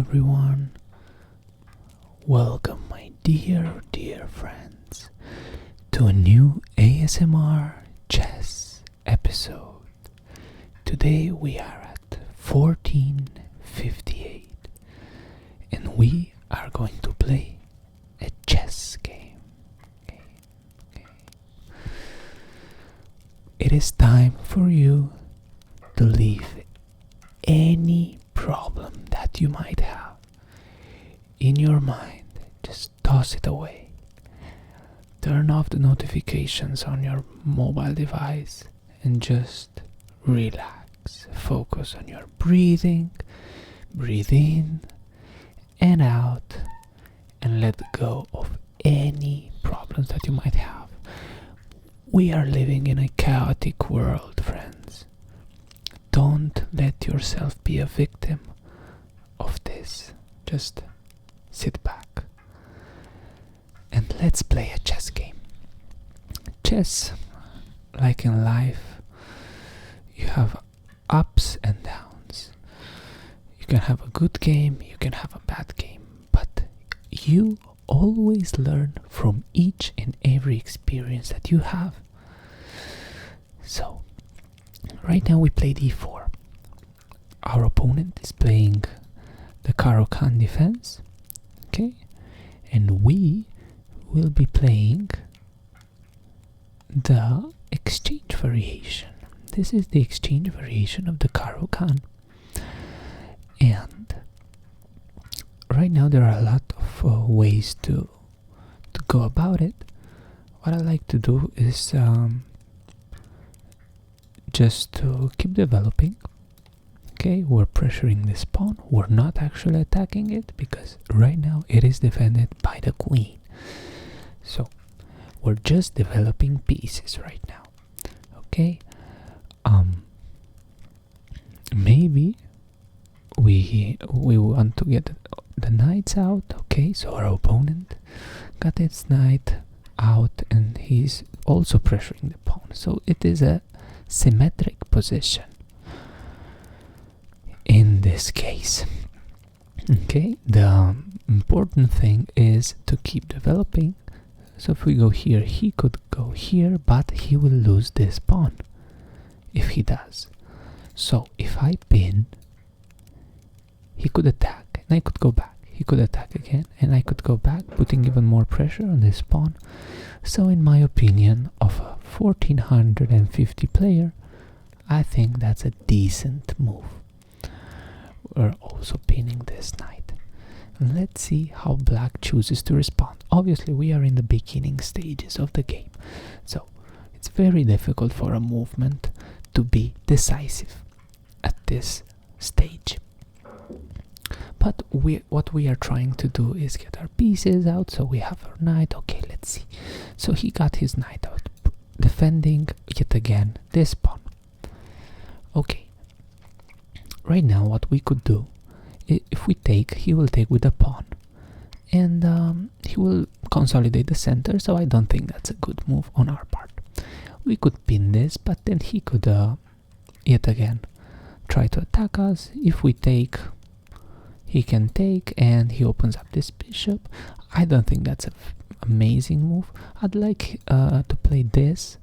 everyone. Welcome, my dear friends, to a new ASMR chess episode. Today we are at 1458 and we are going to play a chess game. It is time for you to leave any problem that you might have in your mind. Just toss it away. Turn off the notifications on your mobile device and just relax. Focus on your breathing. Breathe in and out and let go of any problems that you might have. We are living in a chaotic world, friends. Don't let yourself be a victim of this. Just sit back and let's play a chess game. Chess, like in life, you have ups and downs. You can have a good game, you can have a bad game, but you always learn from each and every experience that you have. So, right now we play d4. Our opponent is playing the Caro-Kann defense, okay? And we will be playing the exchange variation. This is the exchange variation of the Caro-Kann. And right now there are a lot of ways to go about it. What I like to do is just to keep developing. Okay, we're pressuring this pawn. We're not actually attacking it because right now it is defended by the queen. So we're just developing pieces right now. Okay, maybe we want to get the knights out. Okay, so our opponent got its knight out and he's also pressuring the pawn. So it is a symmetric position in this case. Okay, the important thing is to keep developing. So if we go here, he could go here, but he will lose this pawn if he does. So if I pin, he could attack and I could go back. He could attack again and I could go back, putting even more pressure on this pawn. So in my opinion, of a 1450 player, I think that's a decent move. We're also pinning this knight. Let's see how black chooses to respond. Obviously we are in the beginning stages of the game, so it's very difficult for a movement to be decisive at this stage. But what we are trying to do is get our pieces out. So we have our knight. Okay, let's see. So he got his knight out, defending yet again this pawn. Okay. Right now what we could do, if we take, he will take with the pawn. And he will consolidate the center, so I don't think that's a good move on our part. We could pin this, but then he could yet again try to attack us. If we take, he can take and he opens up this bishop. I don't think that's an amazing move. I'd like to play this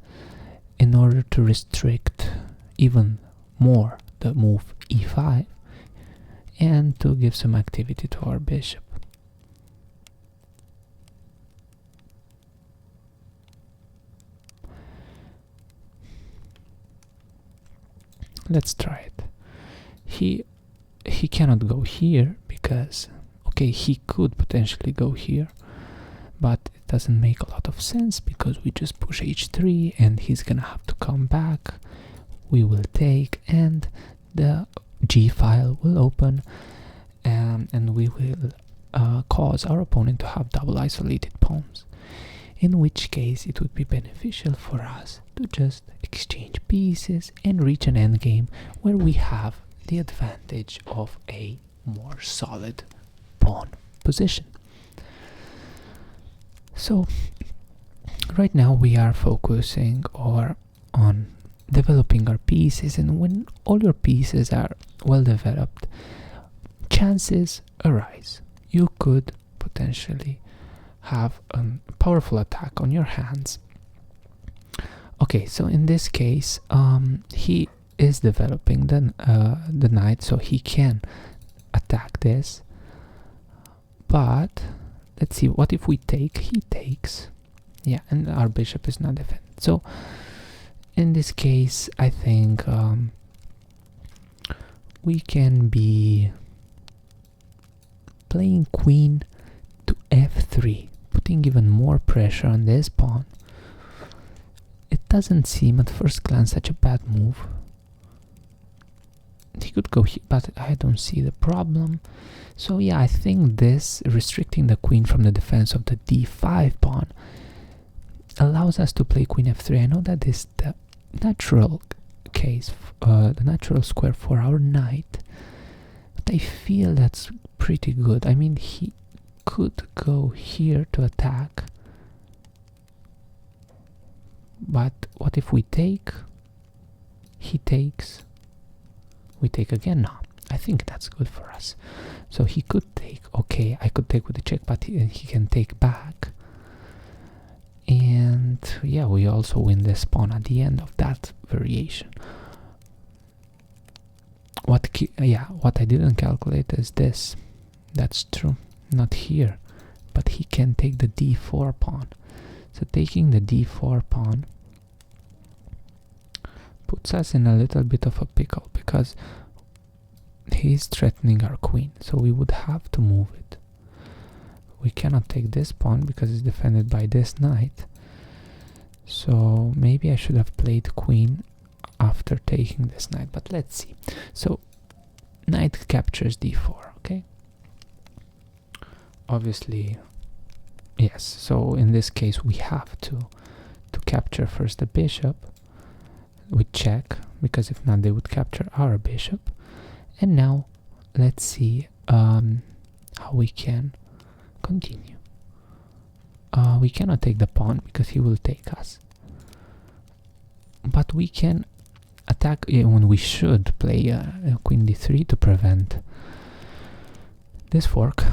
in order to restrict even more the move e5 and to give some activity to our bishop. Let's try it. He cannot go here because, okay, he could potentially go here, but it doesn't make a lot of sense because we just push h3 and he's gonna have to come back. We will take and the g file will open and we will cause our opponent to have double isolated pawns, in which case it would be beneficial for us to just exchange pieces and reach an endgame where we have the advantage of a more solid pawn position. So right now we are focusing on developing our pieces, and when all your pieces are well developed, chances arise. You could potentially have a powerful attack on your hands. Okay, so in this case, he is developing the knight, so he can attack this. But let's see, what if we take? He takes. Yeah, and our bishop is not defended. So in this case, I think we can be playing queen to f3, putting even more pressure on this pawn. It doesn't seem at first glance such a bad move. He could go here, but I don't see the problem. So yeah, I think this restricting the queen from the defense of the d5 pawn allows us to play queen f3. I know that is the natural case, the natural square for our knight, but I feel that's pretty good. I mean, he could go here to attack, but what if we take? He takes. We take again. No, I think that's good for us. So he could take. Okay, I could take with the check, but he can take back. And yeah, we also win this pawn at the end of that variation. What I didn't calculate is this. That's true. Not here, but he can take the d4 pawn. So taking the d4 pawn puts us in a little bit of a pickle because he's threatening our queen, so we would have to move it. We cannot take this pawn because it's defended by this knight. So maybe I should have played queen after taking this knight, but let's see. So knight captures d4, okay? Obviously, yes, so in this case we have to capture first the bishop with check, because if not they would capture our bishop. And now let's see how we can continue. We cannot take the pawn because he will take us, but we can attack when we should play queen d3 to prevent this fork.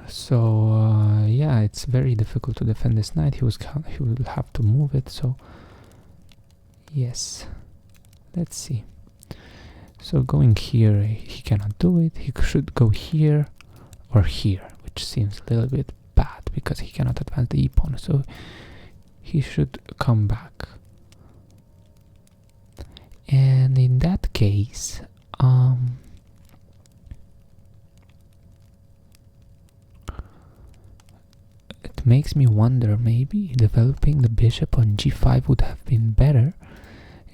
So yeah, it's very difficult to defend this knight. He will have to move it. So yes, let's see. So going here, he cannot do it. He should go here or here, which seems a little bit bad because he cannot advance the e-pawn. So he should come back. And in that case, it makes me wonder, maybe developing the bishop on g5 would have been better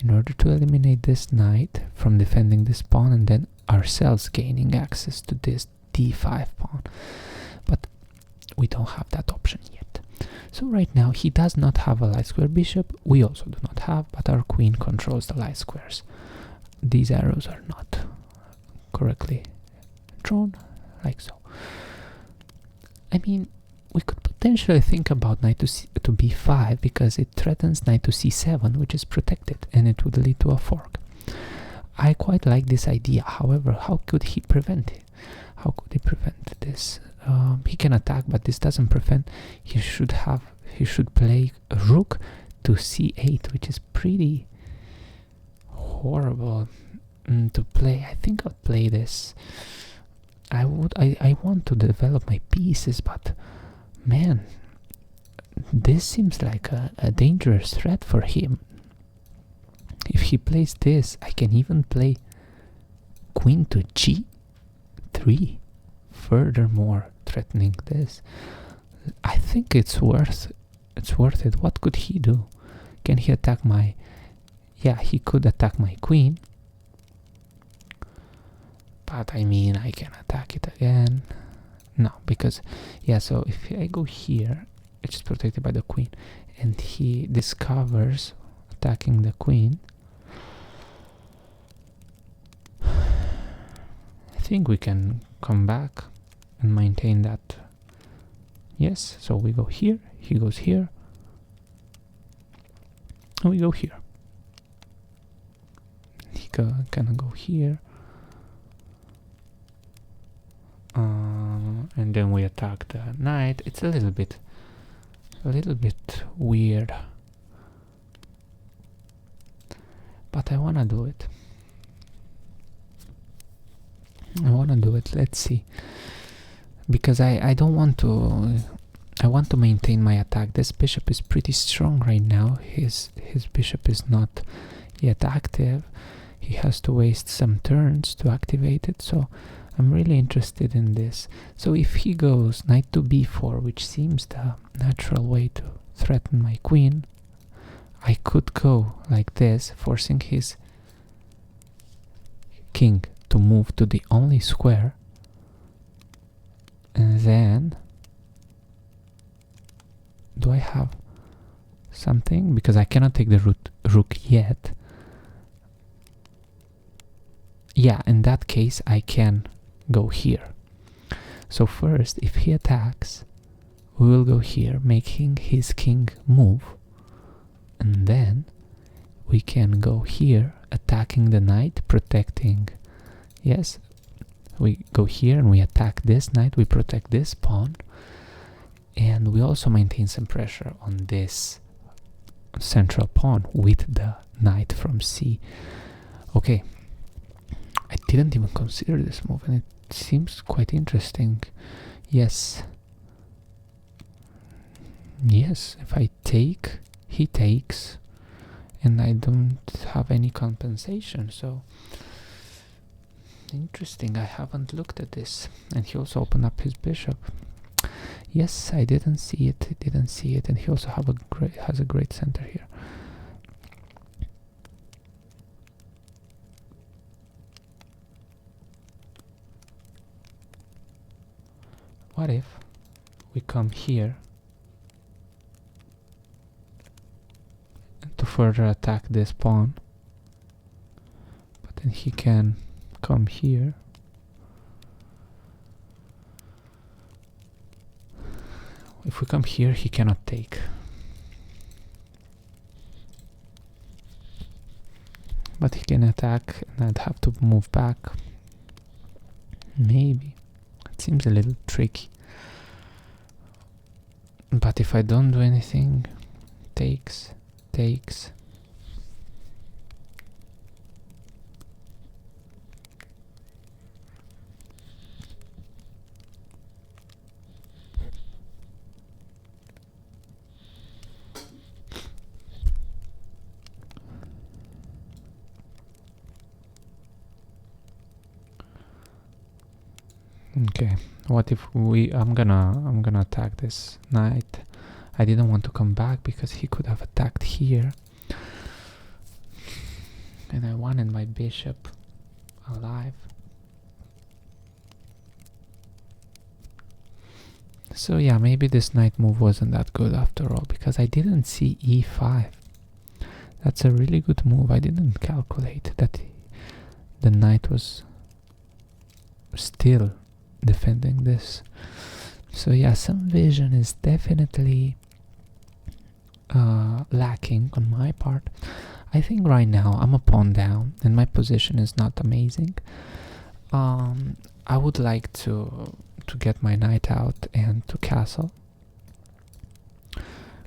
in order to eliminate this knight from defending this pawn and then ourselves gaining access to this d5 pawn. But we don't have that option yet. So right now he does not have a light square bishop, we also do not have, but our queen controls the light squares. These arrows are not correctly drawn, like so. I mean, we could potentially think about knight to b5 because it threatens knight to c7, which is protected, and it would lead to a fork. I quite like this idea. However, how could he prevent it? How could he prevent this? He can attack, but this doesn't prevent. He should play a rook to c8, which is pretty horrible to play. I think I'll play this. I want to develop my pieces, but man, this seems like a dangerous threat for him. If he plays this, I can even play queen to g3, furthermore threatening this. I think it's worth it. What could he do? Can he attack my... Yeah, he could attack my queen, but I mean, I can attack it again. No, because yeah, so if I go here, it's protected by the queen, and he discovers attacking the queen. I think we can come back and maintain that. Yes, so we go here, he goes here, and we go here. He can go here. and then we attack the knight. It's a little bit weird, but I wanna do it. Let's see, because I don't want to. I want to maintain my attack. This bishop is pretty strong right now. His bishop is not yet active. He has to waste some turns to activate it, so I'm really interested in this. So if he goes knight to b4, which seems the natural way to threaten my queen, I could go like this, forcing his king to move to the only square, and then do I have something? Because I cannot take the rook yet. Yeah, in that case I can go here. So first, if he attacks, we will go here, making his king move, and then we can go here, attacking the knight, protecting. Yes, we go here and we attack this knight, we protect this pawn, and we also maintain some pressure on this central pawn with the knight from c. Okay, I didn't even consider this move, and it seems quite interesting. Yes, if I take, he takes, and I don't have any compensation, so interesting. I haven't looked at this. And he also opened up his bishop. Yes, I didn't see it. And he also has a great center here. What if we come here to further attack this pawn, but then he can come here. If we come here, he cannot take. But he can attack, and I'd have to move back. Maybe. It seems a little tricky. But if I don't do anything, takes. Okay, what if I'm gonna attack this knight. I didn't want to come back because he could have attacked here, and I wanted my bishop alive. So yeah, maybe this knight move wasn't that good after all, because I didn't see e5. That's a really good move. I didn't calculate that the knight was still defending this. So yeah, some vision is definitely lacking on my part. I think right now I'm a pawn down and my position is not amazing. I would like to get my knight out and to castle,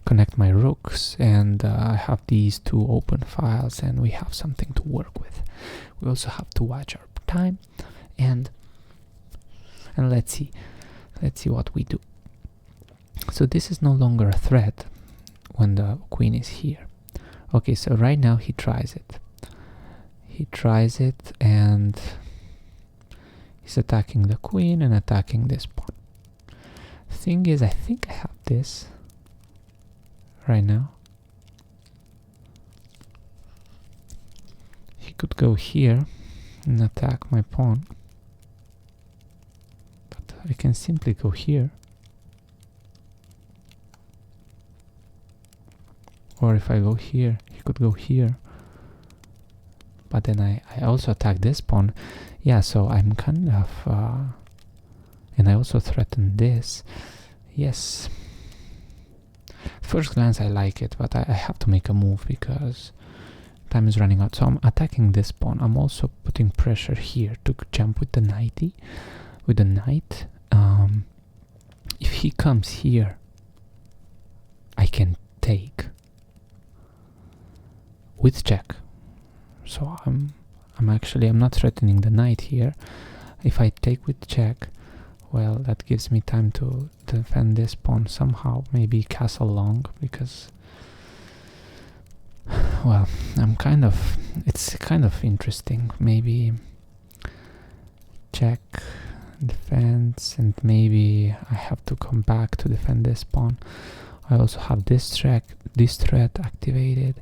connect my rooks, and I have these two open files and we have something to work with. We also have to watch our time, and let's see what we do. So this is no longer a threat when the queen is here. Okay, so right now he tries it. And he's attacking the queen and attacking this pawn. Thing is, I think I have this right now. He could go here and attack my pawn, but I can simply go here. Or if I go here, he could go here. But then I also attack this pawn. Yeah, so I'm kind of... and I also threaten this. Yes. First glance I like it, but I have to make a move because time is running out. So I'm attacking this pawn. I'm also putting pressure here to jump with the knighty. With the knight. if he comes here, I can take with check. So I'm not threatening the knight here. If I take with check, well, that gives me time to defend this pawn somehow, maybe castle long, because, well, it's kind of interesting. Maybe check, defense, and maybe I have to come back to defend this pawn. I also have this threat activated.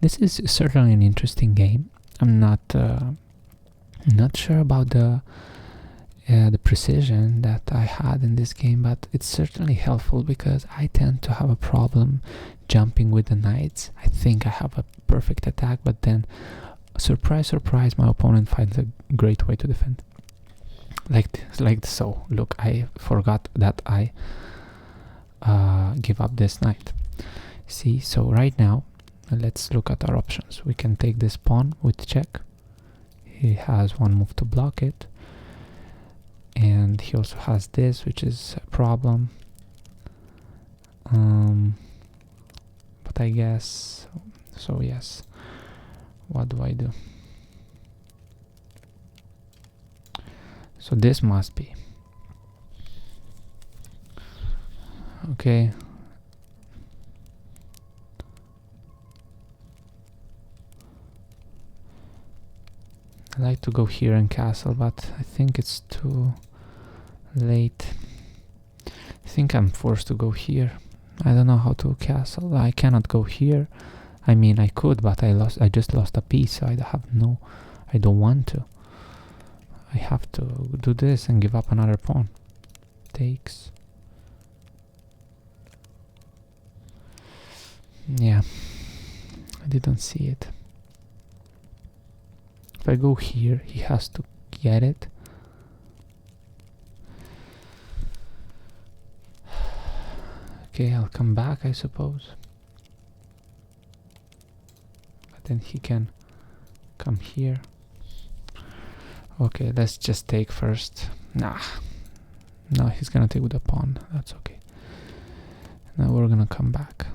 This is certainly an interesting game. I'm not sure about the precision that I had in this game, but it's certainly helpful because I tend to have a problem jumping with the knights. I think I have a perfect attack, but then, surprise, surprise, my opponent finds a great way to defend. Like so. Look, I forgot that I give up this knight. See, so right now, let's look at our options. We can take this pawn with check. He has one move to block it. And he also has this, which is a problem. But I guess, so yes. What do I do? So this must be. Okay. I like to go here and castle, but I think it's too late. I think I'm forced to go here. I don't know how to castle. I cannot go here. I mean, I could, but I just lost a piece, so I don't want to. I have to do this and give up another pawn. Takes. Yeah, I didn't see it. If I go here, he has to get it. Okay, I'll come back, I suppose. But then he can come here. Okay, let's just take first. Nah. No, he's gonna take with the pawn. That's okay. Now we're gonna come back.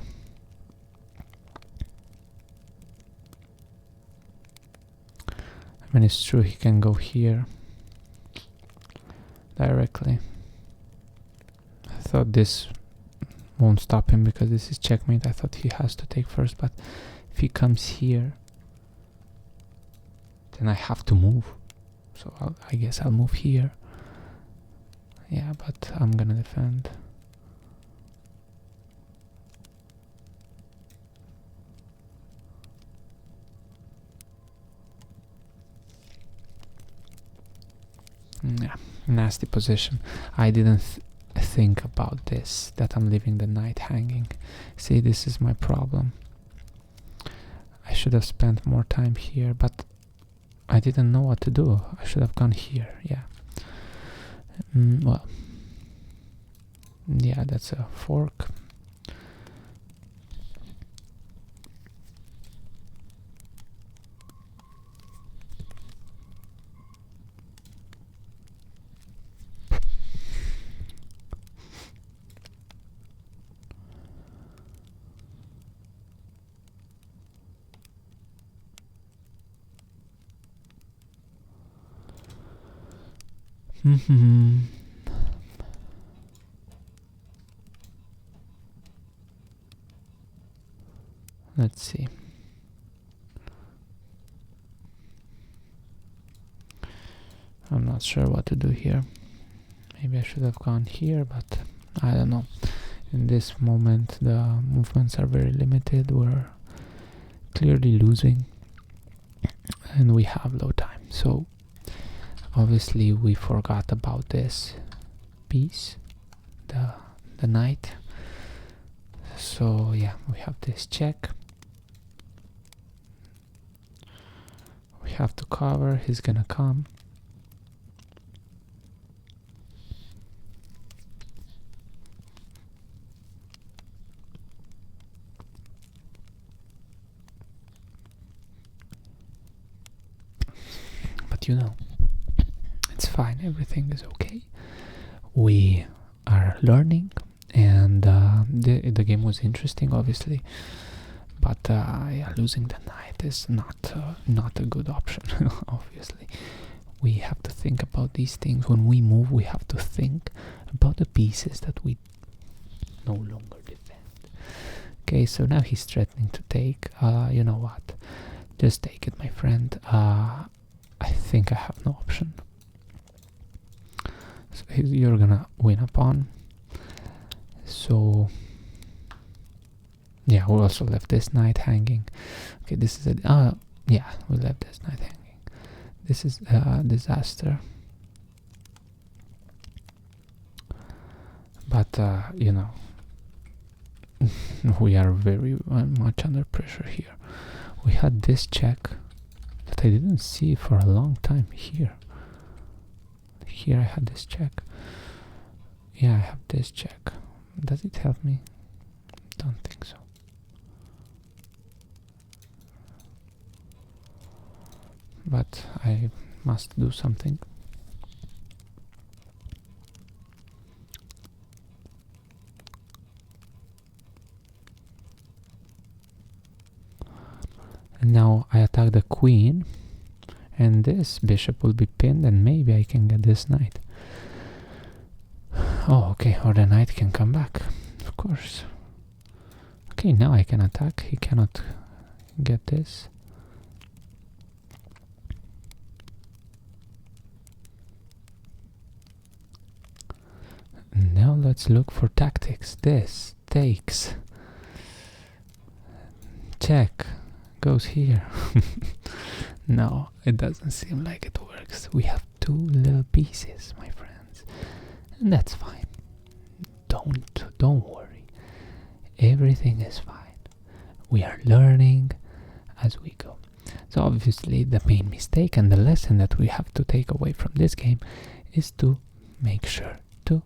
I mean, it's true, he can go here directly. I thought this won't stop him because this is checkmate. I thought he has to take first, but if he comes here, then I have to move. So I guess I'll move here. Yeah, but I'm gonna defend. Yeah, nasty position. I didn't think about this, that I'm leaving the knight hanging. See, this is my problem. I should have spent more time here, but I didn't know what to do. I should have gone here, yeah. Well, yeah, that's a fork. Let's see. I'm not sure what to do here. Maybe I should have gone here, but I don't know. In this moment the movements are very limited. We're clearly losing and we have low time. So obviously we forgot about this piece, the knight. So yeah, we have this check. We have to cover, he's gonna come. But you know, it's fine, everything is okay. We are learning, and the game was interesting, obviously. But yeah, losing the knight is not a good option. Obviously, we have to think about these things when we move. We have to think about the pieces that we no longer defend. Okay, so now he's threatening to take. You know what? Just take it, my friend. I think I have no option. So you're gonna win a pawn. So yeah, we also left this knight hanging. Okay, this is a yeah, we left this knight hanging. This is a disaster. But you know, we are very much under pressure here. We had this check that I didn't see for a long time here. Here I had this check. Yeah, I have this check. Does it help me? Don't think so. But I must do something. And now I attack the queen, and this bishop will be pinned, and maybe I can get this knight. Oh, okay, or the knight can come back, of course. Okay, now I can attack. He cannot get this. Now let's look for tactics. This takes. Check. Goes here. No, it doesn't seem like it works. We have two little pieces, my friends. And that's fine. Don't worry. Everything is fine. We are learning as we go. So obviously the main mistake and the lesson that we have to take away from this game is to make sure to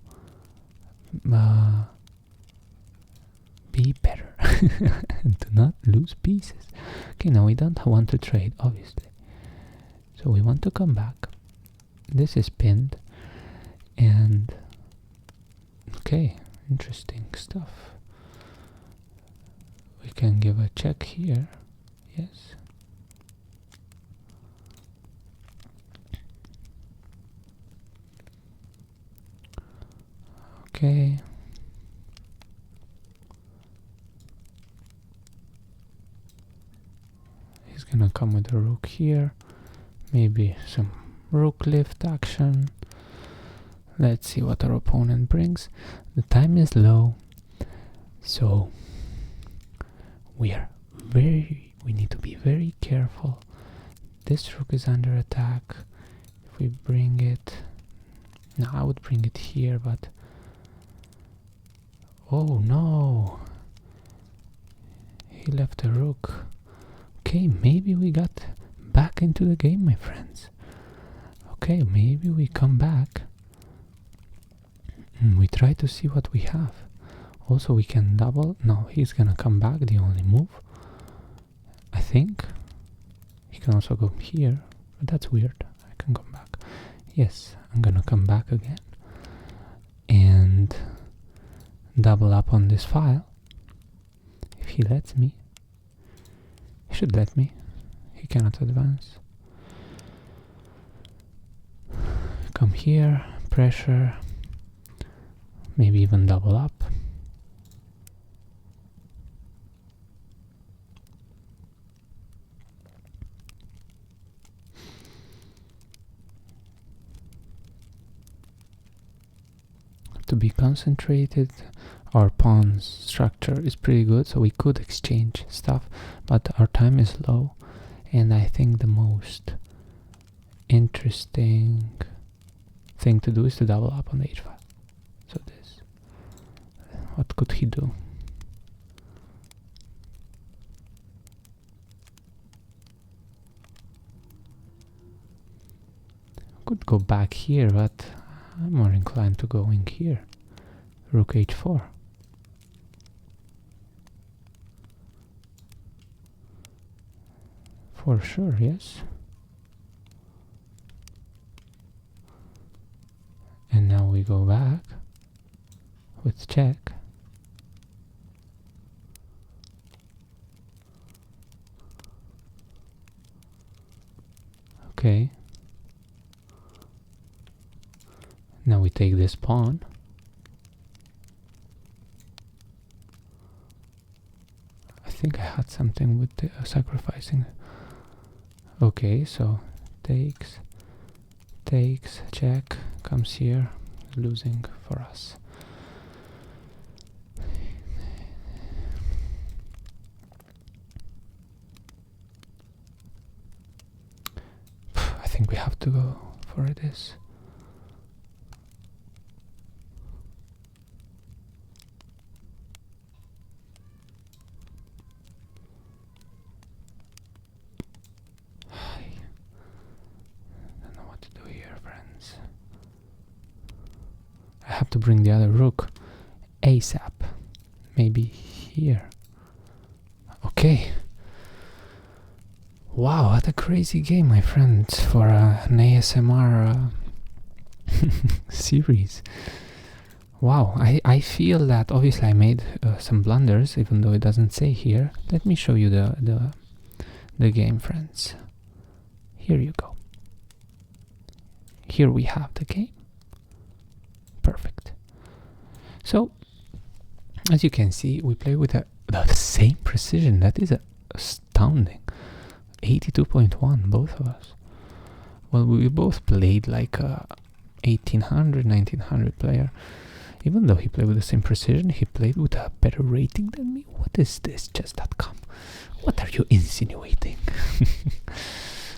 be better and to not lose pieces. Okay, now we don't want to trade, obviously. So we want to come back. This is pinned. And okay, interesting stuff. We can give a check here. Yes. Okay. He's gonna come with a rook here. Maybe some rook lift action. Let's see what our opponent brings. The time is low, so we need to be very careful. This rook is under attack. If we bring it, no, I would bring it here, but oh no, he left a rook. Okay, maybe we got back into the game, my friends. Okay, maybe we come back and we try to see what we have. Also, we can double. No, he's gonna come back, the only move. I think he can also go here, but that's weird. I can come back. Yes, I'm gonna come back again and double up on this file. If he lets me. He should let me. He cannot advance. Come here, pressure, maybe even double up. To be concentrated. Our pawn's structure is pretty good, so we could exchange stuff, but our time is low, and I think the most interesting thing to do is to double up on the h file. So this, what could he do? Could go back here, but I'm more inclined to going here. Rook h4. For sure, yes. And now we go back. with check. Okay. Now we take this pawn. I think I had something with the sacrificing. Okay, so takes, check, comes here, losing for us. I think we have to go for this. I have to bring the other rook ASAP. Maybe here. Okay. Wow, what a crazy game, my friends, for an ASMR series. Wow, I feel that obviously I made some blunders, even though it doesn't say here. Let me show you the game, friends. Here you go. Here we have the game. Perfect. So, as you can see, we play with the same precision. That is astounding. 82.1, both of us. Well, we both played like a 1800, 1900 player. Even though he played with the same precision, he played with a better rating than me. What is this, chess.com? What are you insinuating?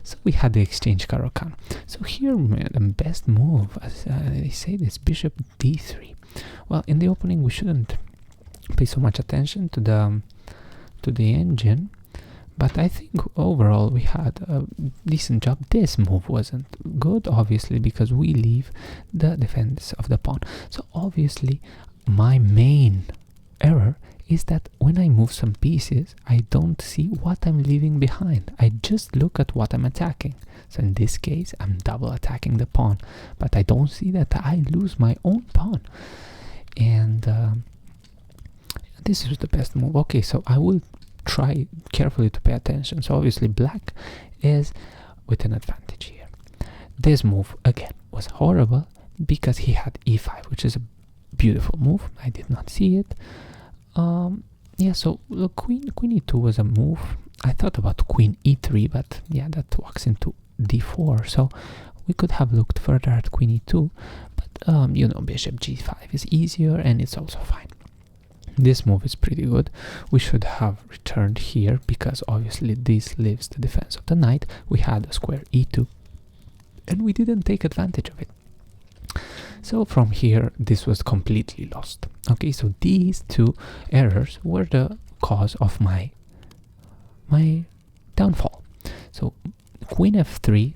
So we had the exchange Caro-Kann. So here the best move, as they say, is bishop d3. Well, in the opening we shouldn't pay so much attention to the engine, but I think overall we had a decent job. This move wasn't good, obviously, because we leave the defense of the pawn. So obviously my main error is that when I move some pieces, I don't see what I'm leaving behind. I just look at what I'm attacking. So in this case, I'm double attacking the pawn, but I don't see that I lose my own pawn. And this is the best move. Okay, so I will try carefully to pay attention. So obviously black is with an advantage here. This move, again, was horrible because he had e5, which is a beautiful move. I did not see it. Yeah, so the queen e2 was a move. I thought about queen e3, but yeah, that walks into d4. So we could have looked further at queen e2, but you know, bishop g5 is easier and it's also fine. This move is pretty good. We should have returned here because obviously this leaves the defense of the knight. We had a square e2 and we didn't take advantage of it. So from here, this was completely lost. Okay, so these two errors were the cause of my downfall. So queen f3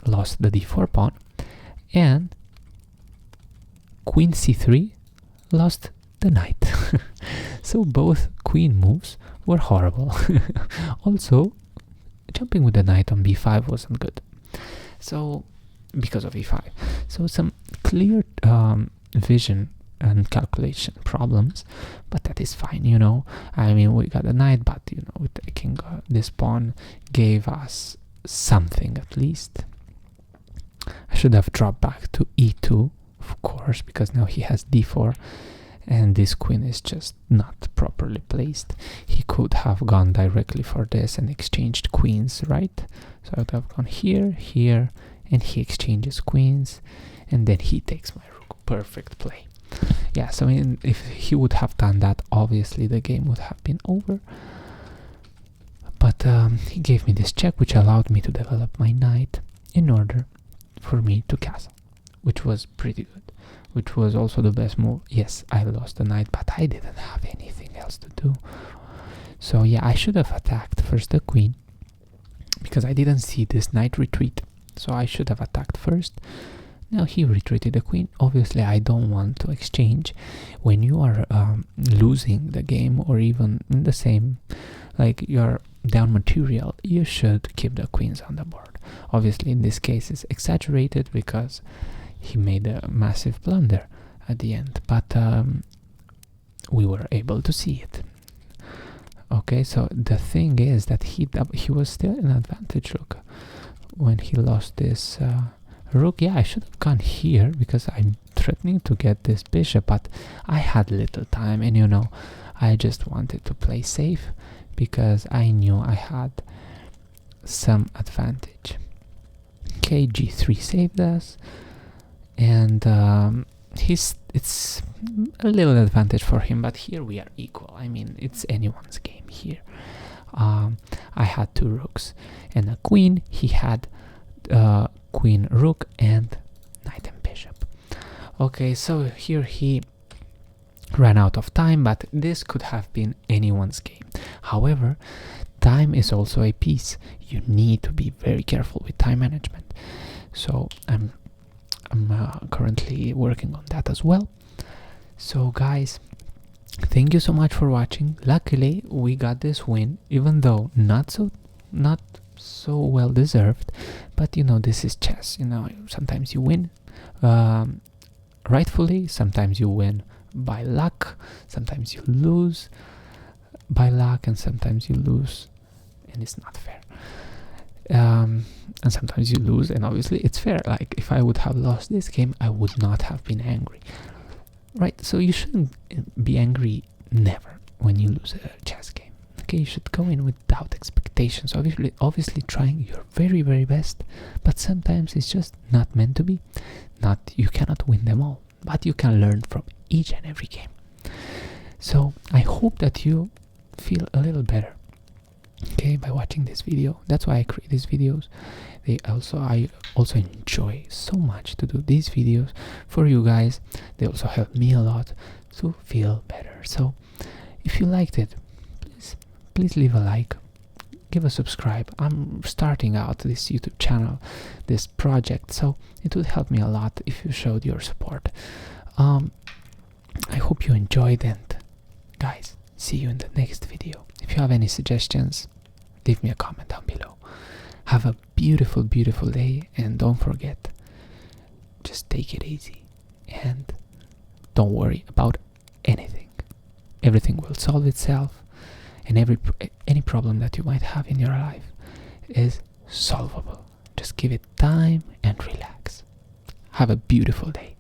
lost the d4 pawn, and queen c3 lost the knight. So both queen moves were horrible. Also, jumping with the knight on b5 wasn't good. So because of e5. So some clear vision and calculation problems, but that is fine, you know. I mean, we got a knight, but you know, with taking this pawn gave us something at least. I should have dropped back to e2, of course, because now he has d4 and this queen is just not properly placed. He could have gone directly for this and exchanged queens, right? So I would have gone here, here, and he exchanges queens, and then he takes my rook. Perfect play. Yeah, so if he would have done that, obviously the game would have been over. But he gave me this check, which allowed me to develop my knight in order for me to castle, which was pretty good, which was also the best move. Yes, I lost the knight, but I didn't have anything else to do. So yeah, I should have attacked first the queen, because I didn't see this knight retreat. So I should have attacked first. Now he retreated the queen. Obviously, I don't want to exchange. When you are losing the game, or even in the same, like you're down material, you should keep the queens on the board. Obviously, in this case, it's exaggerated because he made a massive blunder at the end. But we were able to see it. Okay, so the thing is that he was still in advantage. Look, when he lost this rook. Yeah, I should have gone here because I'm threatening to get this bishop, but I had little time, and you know, I just wanted to play safe because I knew I had some advantage. Okay, g3 saved us, and it's a little advantage for him, but here we are equal. I mean, it's anyone's game here. I had 2 rooks and a queen. He had queen, rook, and knight and bishop. Okay, so here he ran out of time, but this could have been anyone's game. However, time is also a piece. You need to be very careful with time management. So I'm currently working on that as well. So guys, thank you so much for watching. Luckily we got this win, even though not so well deserved, but you know, this is chess. You know, sometimes you win rightfully, sometimes you win by luck, sometimes you lose by luck, and sometimes you lose and it's not fair. And sometimes you lose and obviously it's fair. Like, if I would have lost this game, I would not have been angry, right? So you shouldn't be angry, never, when you lose a chess game. Okay, you should go in without expectations, obviously trying your very, very best, but sometimes it's just not meant to be. You cannot win them all, but you can learn from each and every game. So I hope that you feel a little better, okay, by watching this video. That's why I create these videos. I also enjoy so much to do these videos for you guys. They also help me a lot to feel better. So if you liked it, please leave a like, give a subscribe. I'm starting out this YouTube channel, this project, so it would help me a lot if you showed your support. I hope you enjoyed, and guys, see you in the next video. If you have any suggestions, leave me a comment down below. Have a beautiful, beautiful day, and don't forget, just take it easy and don't worry about anything. Everything will solve itself, and any problem that you might have in your life is solvable. Just give it time and relax. Have a beautiful day.